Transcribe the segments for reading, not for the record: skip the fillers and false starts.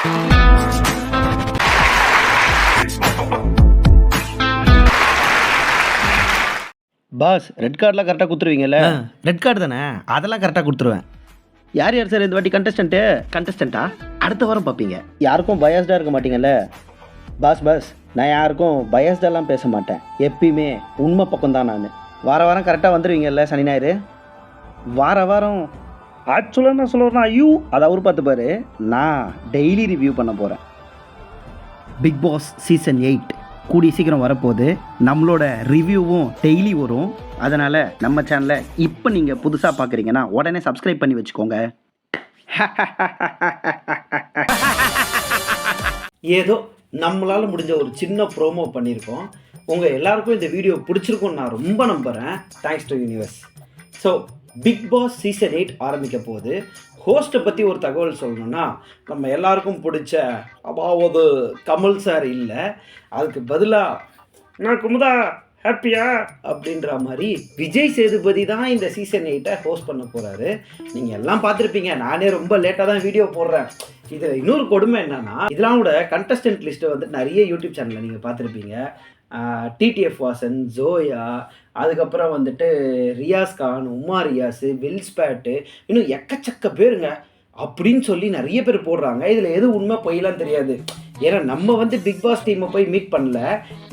Pass, red கார்டெலாம் கரெக்டாக கொடுத்துருவீங்கல்ல? Red card தானே, அதெல்லாம் கரெக்டாக கொடுத்துருவேன். யார் யார் சார் இந்த வாட்டி கண்டஸ்டண்ட்டா அடுத்த வாரம் பார்ப்பீங்க. யாருக்கும் பயாஸ்டாக இருக்க மாட்டீங்கல்ல? பாஸ் நான் யாருக்கும் பயாஸ்டாலாம் பேச மாட்டேன். எப்பயுமே உண்மை பக்கம் தான் நான். வாரம் கரெக்டாக வந்துடுவீங்கல்ல சனி ஞாயிறு? வாரம் ஆக்சுவலாக நான் சொல்லுவேன்னா ஐயோ அதை அவர் பார்த்துப்பாரு. நான் டெய்லி ரிவ்யூ பண்ண போகிறேன். பிக் பாஸ் சீசன் 8 கூடிய சீக்கிரம் வரப்போகுது. நம்மளோட ரிவ்யூவும் டெய்லி வரும். அதனால் நம்ம சேனலை இப்போ நீங்கள் புதுசாக பார்க்குறீங்கன்னா உடனே சப்ஸ்கிரைப் பண்ணி வச்சுக்கோங்க. ஏதோ நம்மளால் முடிஞ்ச ஒரு சின்ன ப்ரோமோ பண்ணியிருக்கோம். உங்கள் எல்லாருக்கும் இந்த வீடியோ பிடிச்சிருக்கும்னு நான் ரொம்ப நம்புகிறேன். Thanks to universe. So Bigg Boss season 8 ஆரம்பிக்க போகுது. ஹோஸ்ட்டை பற்றி ஒரு தகவல் சொல்லணும்னா, நம்ம எல்லாருக்கும் பிடிச்ச அதாவது கமல் சார் இல்லை, அதுக்கு பதிலாக நான் குமுதா ஹாப்பியா அப்படின்ற மாதிரி விஜய் சேதுபதி தான் இந்த சீசன் 8 ஹோஸ்ட் பண்ண போகிறாரு. நீங்கள் எல்லாம் பார்த்துருப்பீங்க. நானே ரொம்ப லேட்டாக தான் வீடியோ போடுறேன். இதில் இன்னொரு கொடுமை என்னன்னா, இதெல்லாம் கூட கண்டஸ்டன்ட் லிஸ்ட்டை வந்து நிறைய யூடியூப் சேனலில் நீங்கள் பார்த்துருப்பீங்க. டிடிஎஃப் வாசன், ஜோயா, அதுக்கப்புறம் வந்துட்டு ரியாஸ் கான், உமா ரியாஸு, வில்ஸ்பேட்டு, இன்னும் எக்கச்சக்க பேருங்க அப்படின்னு சொல்லி நிறைய பேர் போடுறாங்க. இதில் எது உண்மை பொய்யலாம் தெரியாது. ஏன்னா நம்ம வந்து பிக் பாஸ் டீமை போய் மீட் பண்ணல.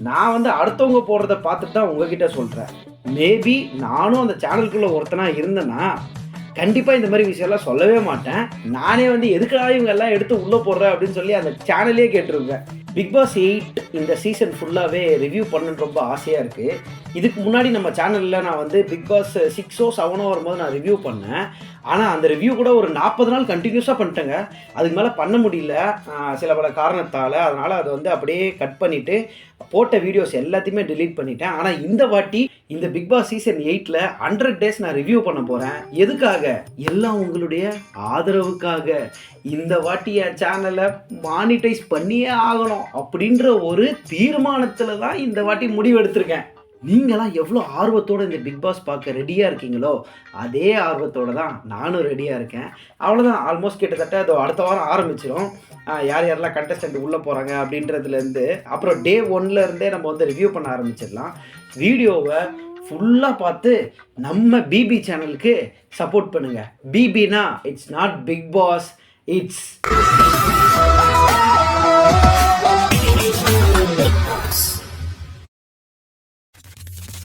நான் வந்து அடுத்தவங்க போடுறத பார்த்துட்டு தான் உங்ககிட்ட சொல்கிறேன். மேபி நானும் அந்த சேனலுக்குள்ளே ஒருத்தனாக இருந்தேன்னா கண்டிப்பாக இந்த மாதிரி விஷயம்லாம் சொல்லவே மாட்டேன். நானே வந்து எதுக்காக இவங்க எல்லாம் எடுத்து உள்ளே போடுறேன் அப்படின்னு சொல்லி அந்த சேனலே கேட்டிருப்பேன். பிக் பாஸ் 8 இந்த சீசன் ஃபுல்லாகவே ரிவ்யூ பண்ணணுன்னு ரொம்ப ஆசையாக இருக்குது. இதுக்கு முன்னாடி நம்ம சேனலில் நான் வந்து பிக் பாஸ் 6ஓ 7ஓ வரும்போது நான் ரிவ்யூ பண்ணேன். ஆனால் அந்த ரிவ்யூ கூட ஒரு 40 நாள் கண்டினியூஸாக பண்ணிட்டேங்க. அதுக்கு மேலே பண்ண முடியல சில பல காரணத்தால். அதனால் அதை வந்து அப்படியே கட் பண்ணிவிட்டு போட்ட வீடியோஸ் எல்லாத்தையுமே டிலீட் பண்ணிட்டேன். ஆனால் இந்த வாட்டி இந்த பிக் பாஸ் சீசன் 8ல் 100 டேஸ் நான் ரிவ்யூ பண்ண போகிறேன். எதுக்காக? எல்லாம் உங்களுடைய ஆதரவுக்காக. இந்த வாட்டி என் சேனலை மானிட்டைஸ் பண்ணியே ஆகணும் அப்படின்ற ஒரு தீர்மானத்தில் தான் இந்த வாட்டி முடிவு எடுத்திருக்கேன். நீங்களாம் எவ்வளோ ஆர்வத்தோடு இந்த பிக் பாஸ் பார்க்க ரெடியாக இருக்கீங்களோ அதே ஆர்வத்தோடு தான் நானும் ரெடியாக இருக்கேன். அவ்வளோதான். ஆல்மோஸ்ட் கிட்டத்தட்ட அது அடுத்த வாரம் ஆரம்பிச்சிடும். யார் யாரெல்லாம் கண்டஸ்டன்ட் உள்ளே போகிறாங்க அப்படின்றதுலேருந்து அப்புறம் டே 1லேருந்தே நம்ம வந்து ரிவ்யூ பண்ண ஆரம்பிச்சிடலாம். வீடியோவை ஃபுல்லாக பார்த்து நம்ம பிபி சேனலுக்கு சப்போர்ட் பண்ணுங்கள். பிபினா it's not Bigg Boss, it's